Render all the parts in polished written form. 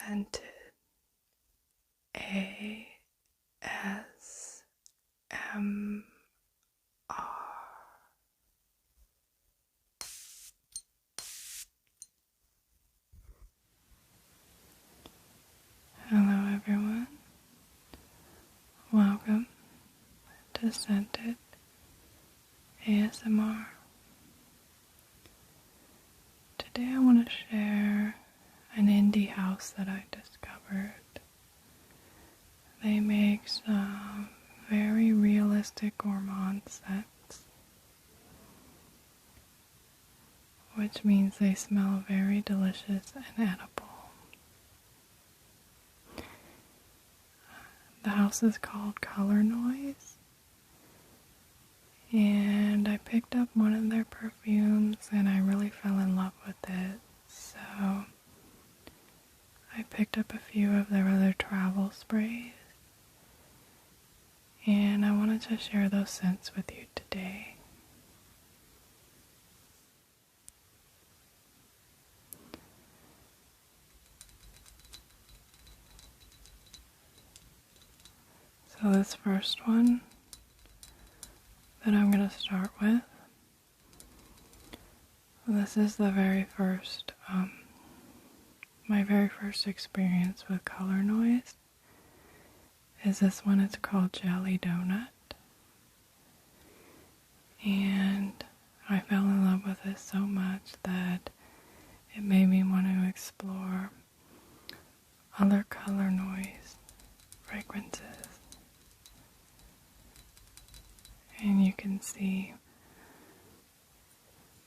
Scented ASMR. Hello everyone, welcome to Scented ASMR. Today I want to share an indie house that I discovered. They make some very realistic gourmand scents, which means they smell very delicious and edible. The house is called Colornoise, and I picked up one of their perfumes and I really fell in love with it, so I picked up a few of their other travel sprays, and I wanted to share those scents with you today. So this first one that I'm going to start with, this is the very first, my very first experience with Colornoise, is this one. It's called Jelly Donut, and I fell in love with it so much that it made me want to explore other Colornoise fragrances. And you can see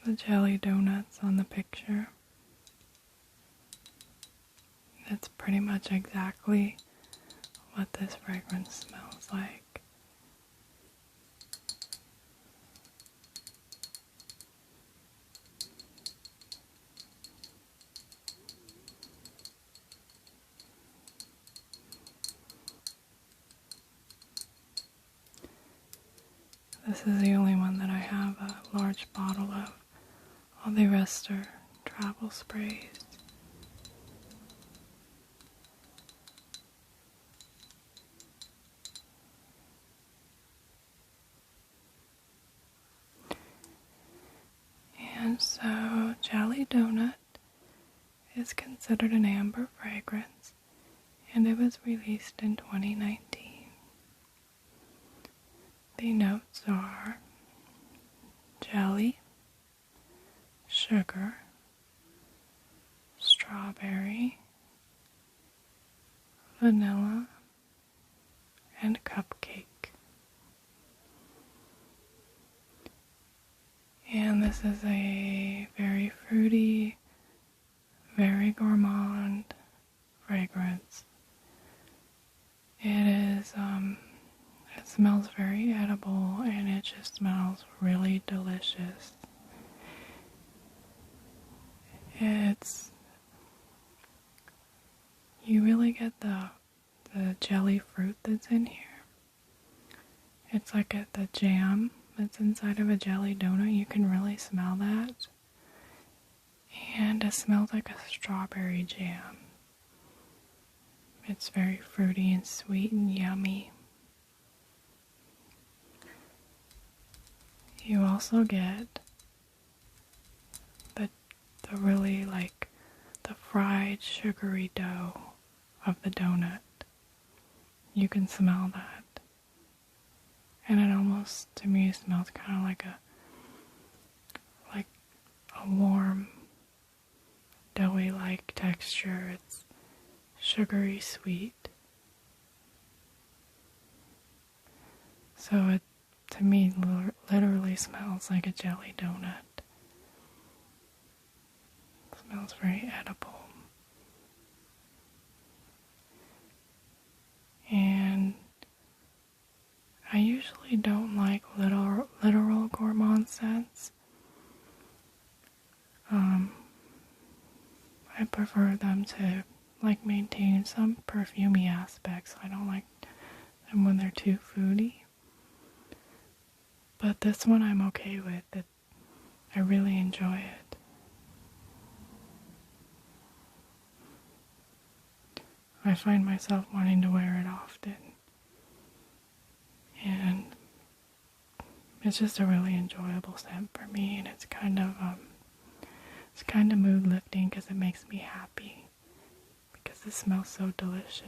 the jelly donuts on the picture. That's pretty much exactly what this fragrance smells like. This is the only one that I have a large bottle of. All the rest are travel sprays. And so, Jelly Donut is considered an amber fragrance, and it was released in 2019. The notes are jelly, sugar, strawberry, vanilla, and cupcake. And this is a very fruity, very gourmand fragrance. It is, it smells very edible, and it just smells really delicious. You really get the jelly fruit that's in here. It's like the jam that's inside of a jelly donut. You can really smell that. And it smells like a strawberry jam. It's very fruity and sweet and yummy. You also get the really the fried sugary dough of the donut. You can smell that. And it almost, to me, smells kind of like a warm, doughy-like texture. It's sugary sweet. So it, to me, literally smells like a jelly donut. It smells very edible. And I usually don't like literal gourmand scents. I prefer them to maintain some perfumey aspects. I don't like them when they're too foody. But this one I'm okay with. I really enjoy it. I find myself wanting to wear it often. And it's just a really enjoyable scent for me, and it's kind of mood lifting because it makes me happy because it smells so delicious.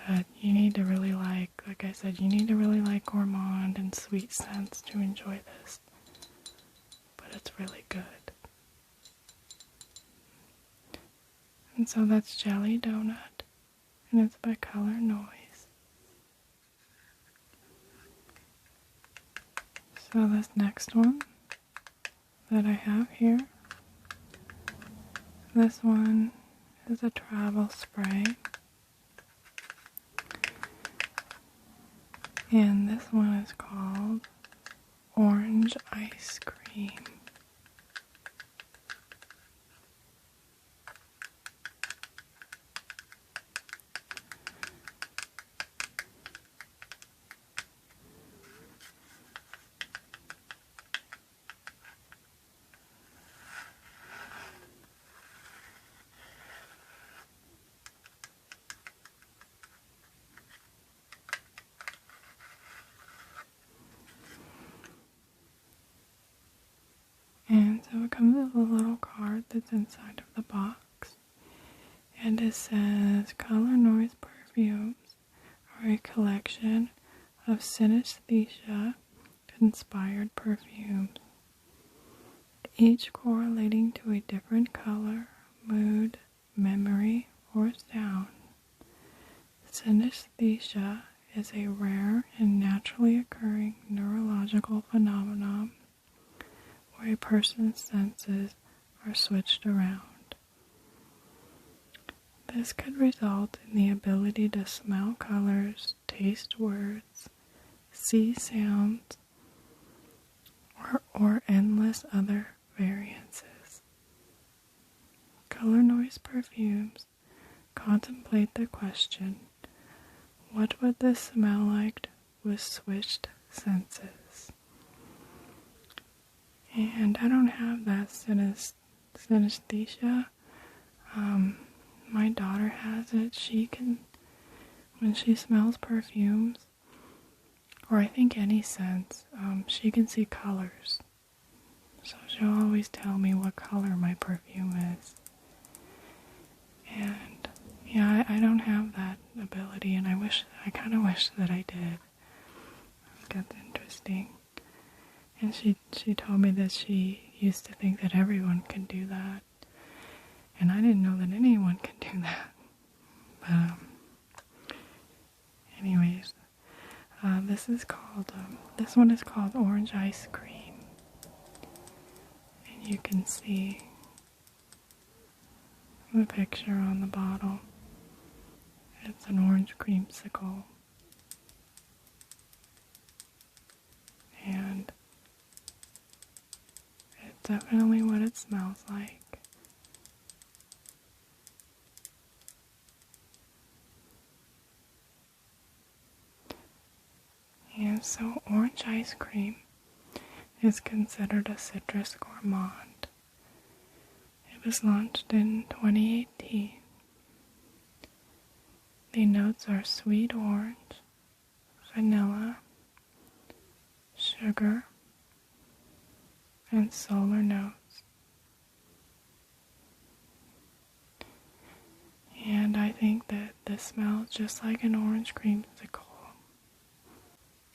But you need to really like I said, you need to really like gourmand and sweet scents to enjoy this. But it's really good. And so that's Jelly Donut, and it's by Colornoise. So this next one that I have here, this one is a travel spray. And this one is called Orange Ice Cream. And so it comes with a little card that's inside of the box. And it says Colornoise Perfumes are a collection of synesthesia-inspired perfumes, each correlating to a different color, mood, memory, or sound. Synesthesia is a rare and naturally occurring neurological phenomenon where a person's senses are switched around. This could result in the ability to smell colors, taste words, see sounds, or endless other variances. Colornoise Perfumes contemplate the question, what would this smell like with switched senses? And I don't have that synesthesia. My daughter has it. She can, when she smells perfumes, or I think any scents, she can see colors. So she'll always tell me what color my perfume is. And yeah, I don't have that ability, and I kind of wish that I did. That's interesting. And she told me that she used to think that everyone can do that. And I didn't know that anyone can do that. But anyways, this one is called Orange Ice Cream. And you can see the picture on the bottle. It's an orange creamsicle. And it's definitely what it smells like. And so orange ice cream is considered a citrus gourmand. It was launched in 2018. The notes are sweet orange, vanilla, sugar, and solar notes. And I think that this smells just like an orange creamsicle.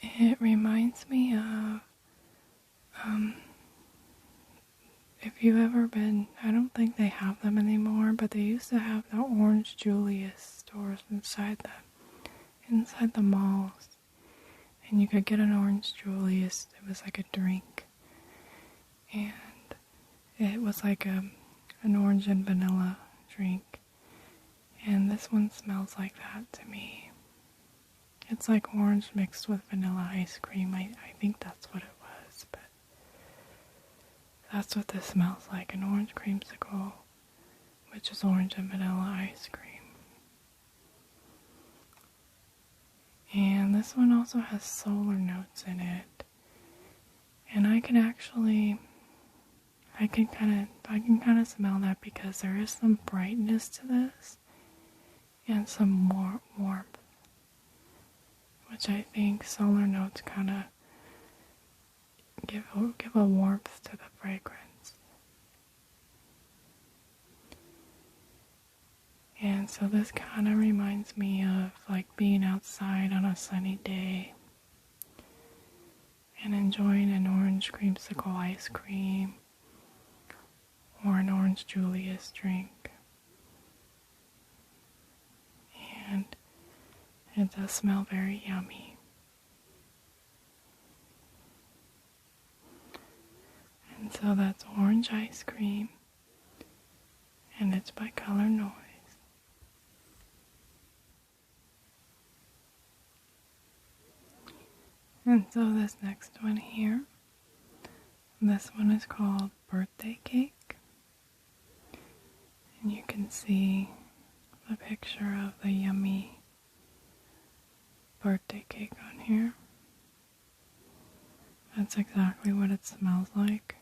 It reminds me of, if you've ever been, I don't think they have them anymore, but they used to have the Orange Julius stores inside the malls. And you could get an Orange Julius, it was like a drink. And it was like an orange and vanilla drink. And this one smells like that to me. It's like orange mixed with vanilla ice cream. I think that's what it was, but that's what this smells like, an orange creamsicle, which is orange and vanilla ice cream. And this one also has solar notes in it. And I can kind of smell that because there is some brightness to this and some more warmth, which I think solar notes kind of give a warmth to the fragrance. And so this kind of reminds me of like being outside on a sunny day and enjoying an orange creamsicle ice cream or an orange Julius drink. And it does smell very yummy. And so that's orange ice cream, and it's by Colornoise. And so this next one here, this one is called Birthday Cake. And you can see the picture of the yummy birthday cake on here. That's exactly what it smells like.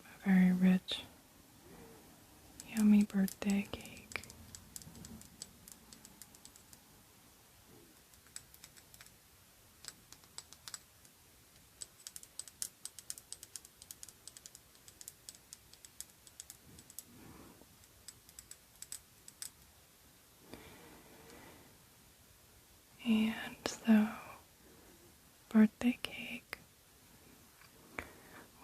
A very rich, yummy birthday cake. And so, Birthday Cake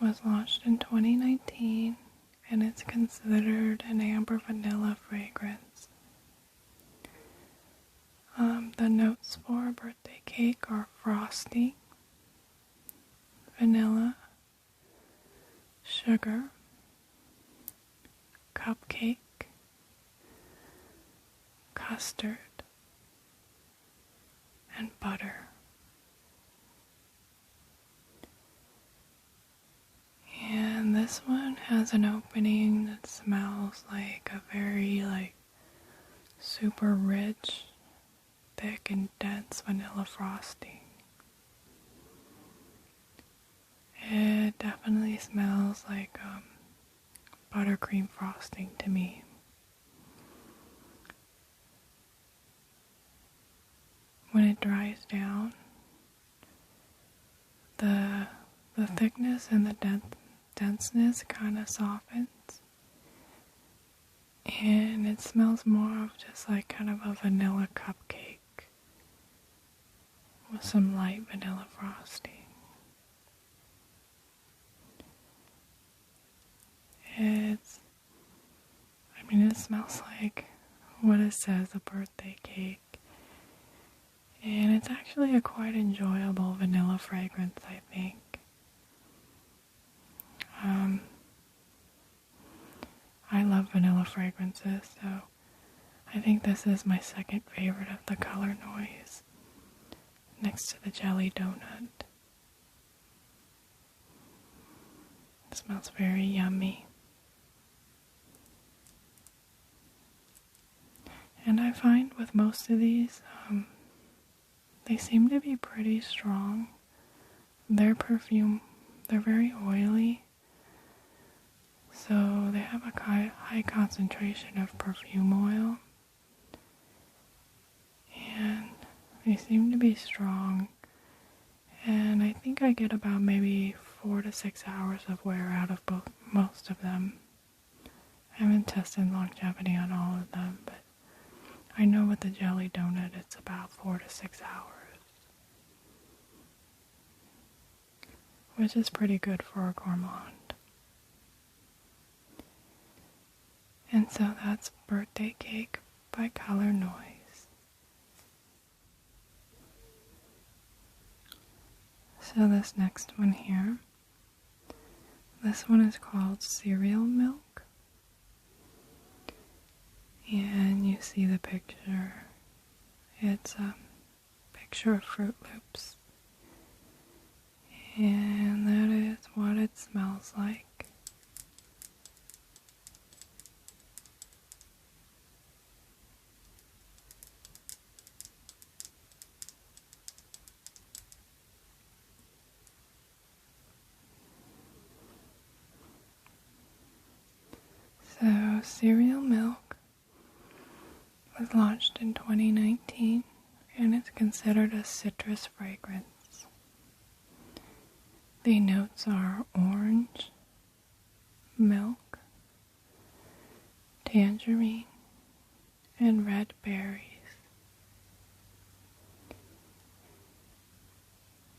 was launched in 2019, and it's considered an amber vanilla fragrance. The notes for Birthday Cake are frosting, vanilla, sugar, cupcake, custard, and butter. And this one has an opening that smells like a very super rich, thick and dense vanilla frosting. It definitely smells like buttercream frosting to me. When it dries down, the thickness and the denseness kind of softens, and it smells more of just like kind of a vanilla cupcake with some light vanilla frosting. It smells like what it says, a birthday cake. And it's actually a quite enjoyable vanilla fragrance, I think. I love vanilla fragrances, so I think this is my second favorite of the Colornoise, next to the jelly donut. It smells very yummy. And I find with most of these, they seem to be pretty strong. Their perfume, they're very oily, so they have a high concentration of perfume oil, and they seem to be strong, and I think I get about maybe 4 to 6 hours of wear out of most of them. I haven't tested longevity on all of them, but I know with the jelly donut it's about 4 to 6 hours, which is pretty good for a gourmand. And so that's Birthday Cake by Colornoise. So this next one here, this one is called Cereal Milk. And you see the picture. It's a picture of Fruit Loops. And that is what it smells like. cereal milk was launched in 2019 and it's considered a citrus fragrance. The notes are orange, milk, tangerine, and red berries.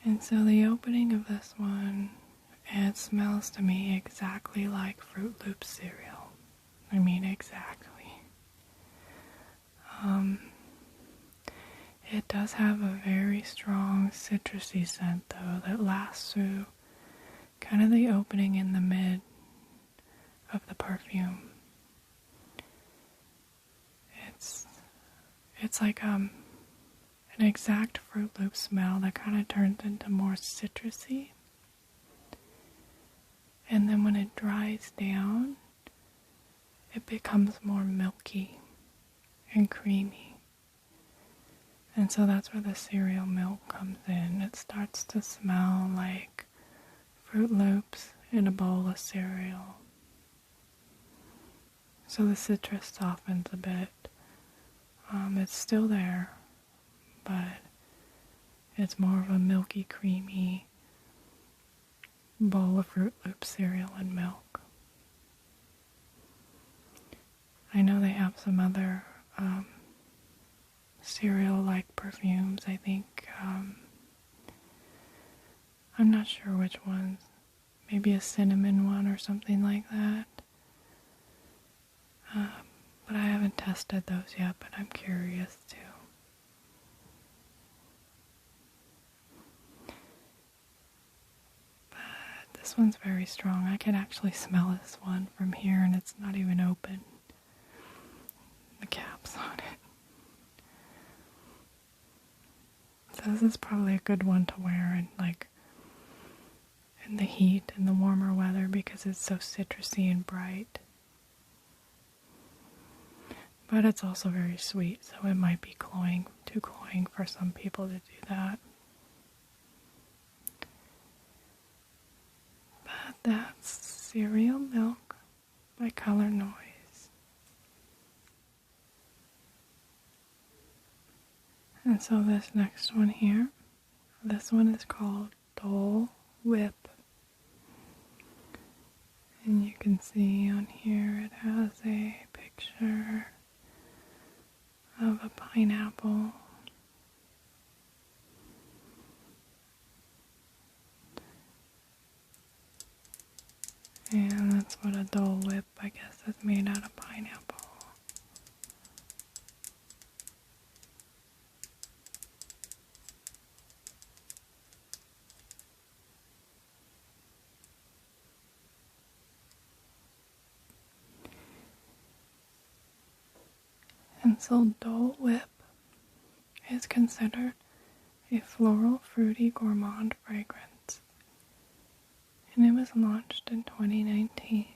And so the opening of this one, it smells to me exactly like Fruit Loops cereal. I mean, exactly. It does have a very strong citrusy scent though that lasts through kind of the opening in the mid of the perfume. It's like an exact Fruit Loop smell that kind of turns into more citrusy. And then when it dries down, it becomes more milky and creamy. And so that's where the cereal milk comes in. It starts to smell like Fruit Loops in a bowl of cereal. So the citrus softens a bit. It's still there, but it's more of a milky, creamy bowl of Fruit Loops cereal and milk. I know they have some other cereal-like perfumes, I think. I'm not sure which ones. Maybe a cinnamon one or something like that. But I haven't tested those yet, but I'm curious too. But this one's very strong. I can actually smell this one from here and it's not even open. The cap's on it. So this is probably a good one to wear in the heat and the warmer weather because it's so citrusy and bright. But it's also very sweet, so it might be too cloying for some people to do that. But that's Cereal Milk by Colornoise. And so this next one here, this one is called Dole Whip. And you can see on here it has a picture of a pineapple. And that's what a Dole Whip, I guess, is made out of pineapple. And so Dole Whip is considered a floral, fruity gourmand fragrance. And it was launched in 2019.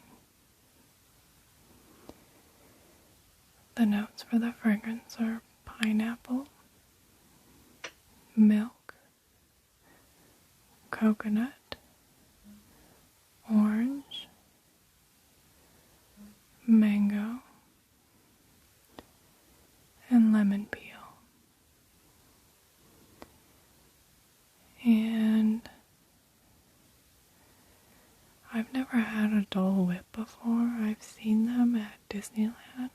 The notes for the fragrance are pineapple, milk, coconut, orange, mango, and lemon peel. And I've never had a Dole Whip before. I've seen them at Disneyland.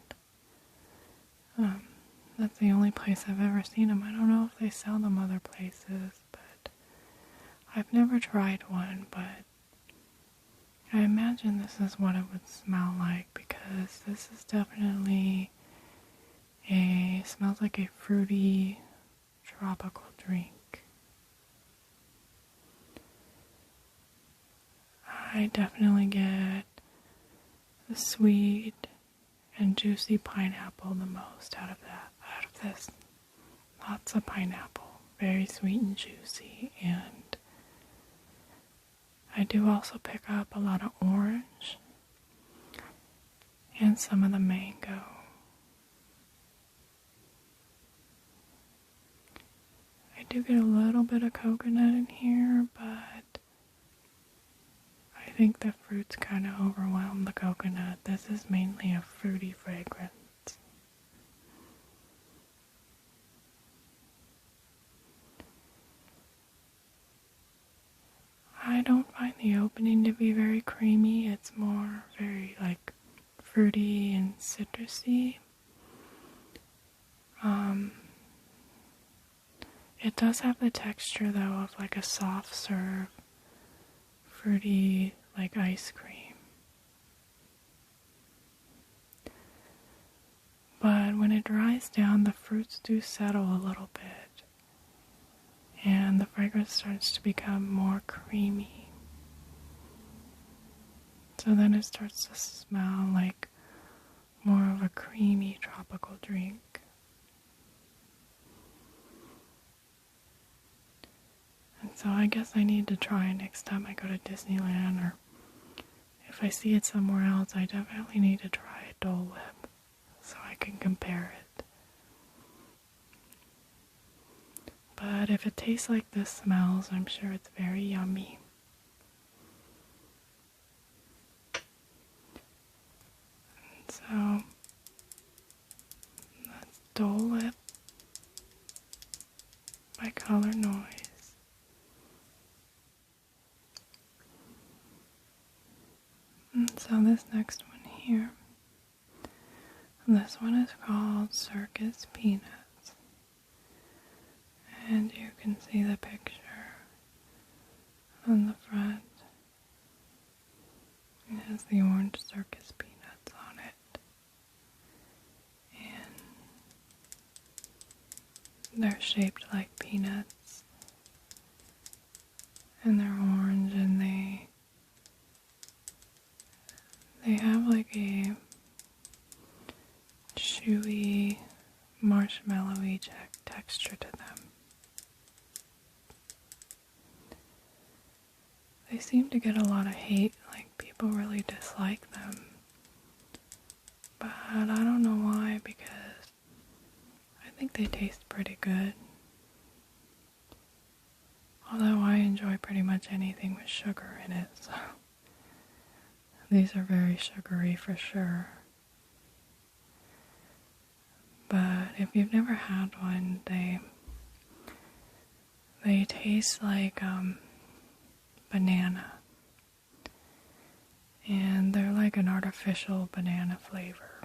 That's the only place I've ever seen them. I don't know if they sell them other places, but I've never tried one, but I imagine this is what it would smell like because this is definitely smells like a fruity tropical drink. I definitely get the sweet and juicy pineapple the most out of this. Lots of pineapple, very sweet and juicy, and I do also pick up a lot of orange and some of the mango. I do get a little bit of coconut in here, but I think the fruits kind of overwhelm the coconut. This is mainly a fruity fragrance. I don't find the opening to be very creamy. It's more very like fruity and citrusy. It does have the texture though of like a soft serve, fruity like ice cream. But when it dries down, the fruits do settle a little bit, and the fragrance starts to become more creamy. So then it starts to smell like more of a creamy tropical drink. And so I guess I need to try it next time I go to Disneyland, or if I see it somewhere else, I definitely need to try a Dole Whip so I can compare it. But if it tastes like this smells, I'm sure it's very yummy. And so that's Dole Whip by Colornoise. And so this next one here, this one is called Circus Peanuts. And you can see the picture on the front. It has the orange circus peanuts on it. And they're shaped like peanuts. And they're orange, and they have like a chewy, marshmallowy texture to them. They seem to get a lot of hate, like people really dislike them. But I don't know why, because I think they taste pretty good. Although I enjoy pretty much anything with sugar in it, so these are very sugary for sure. But if you've never had one, they taste like banana. And they're like an artificial banana flavor.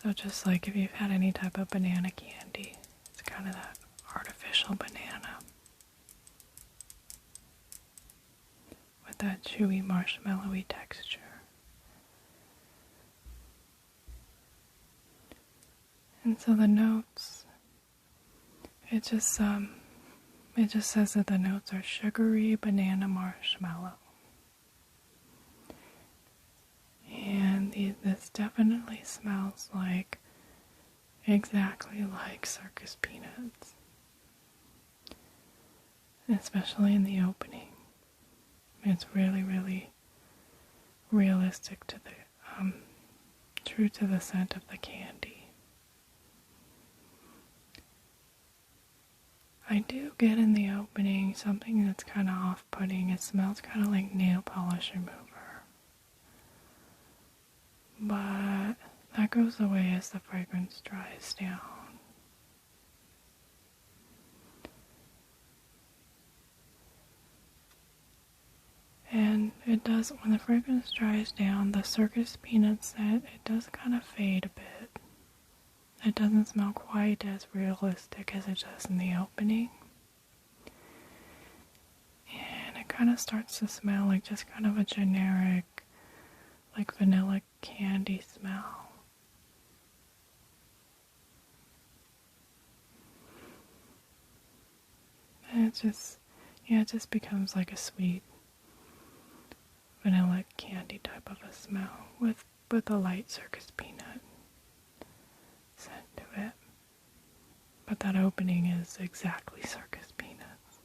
So just like if you've had any type of banana candy, it's kind of that artificial banana with that chewy marshmallowy texture. And so the notes, it just says that the notes are sugary banana marshmallow. And this definitely smells like, exactly like Circus Peanuts. Especially in the opening. It's really, really realistic to the, true to the scent of the candy. I do get in the opening something that's kind of off-putting. It smells kind of like nail polish remover. But that goes away as the fragrance dries down. And it does, when the fragrance dries down, the Circus Peanut scent, it does kind of fade a bit. It doesn't smell quite as realistic as it does in the opening. And it kind of starts to smell like just kind of a generic, like vanilla candy smell. And it just becomes like a sweet vanilla candy type of a smell with a light Circus Peanut scent to it. But that opening is exactly Circus Peanuts.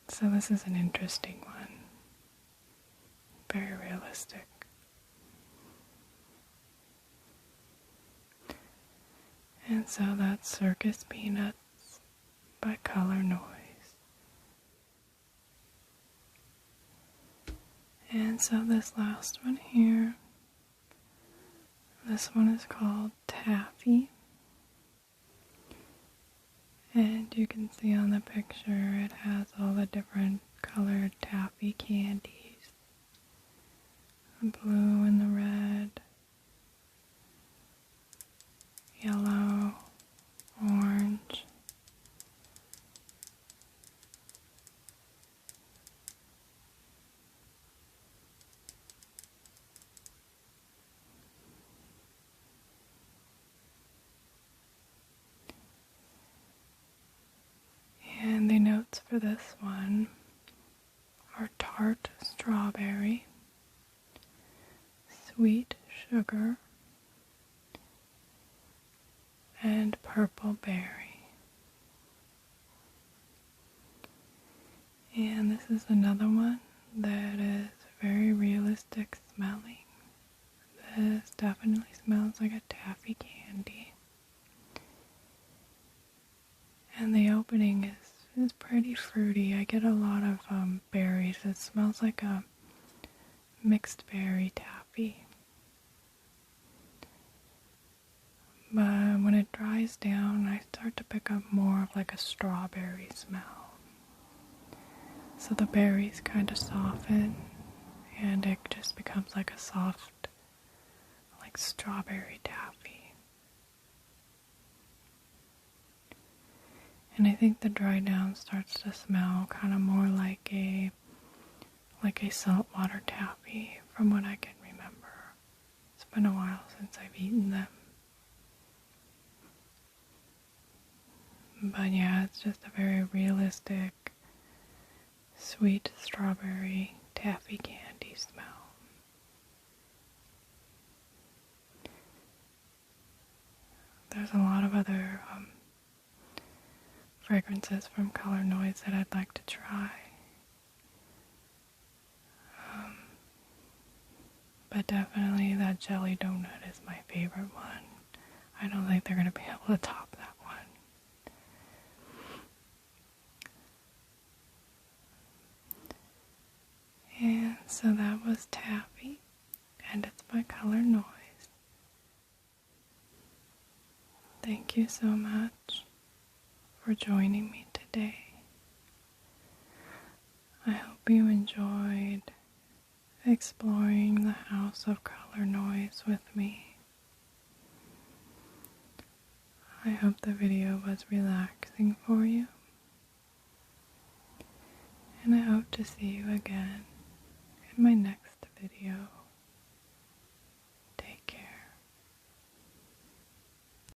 So this is an interesting one. Very realistic. And so that's Circus Peanuts by Colornoise. And so this last one here, this one is called Taffy. And you can see on the picture it has all the different colored taffy candies. The blue and the red, yellow, orange. And the notes for this one are tart strawberry, sweet sugar, and purple berry. And this is another one that is very realistic smelling. This definitely smells like a taffy candy. And the opening is pretty fruity. I get a lot of berries. It smells like a mixed berry taffy. But when it dries down, I start to pick up more of like a strawberry smell. So the berries kind of soften and it just becomes like a soft, like strawberry taffy. And I think the dry down starts to smell kind of more like a saltwater taffy from what I can remember. It's been a while since I've eaten them. But yeah, it's just a very realistic, sweet strawberry taffy candy smell. There's a lot of other fragrances from Colornoise that I'd like to try. But definitely that jelly donut is my favorite one. I don't think they're going to be able to top that one. And so that was Taffy, and it's by Colornoise. Thank you so much for joining me today. I hope you enjoyed exploring the house of Colornoise with me. I hope the video was relaxing for you. And I hope to see you again in my next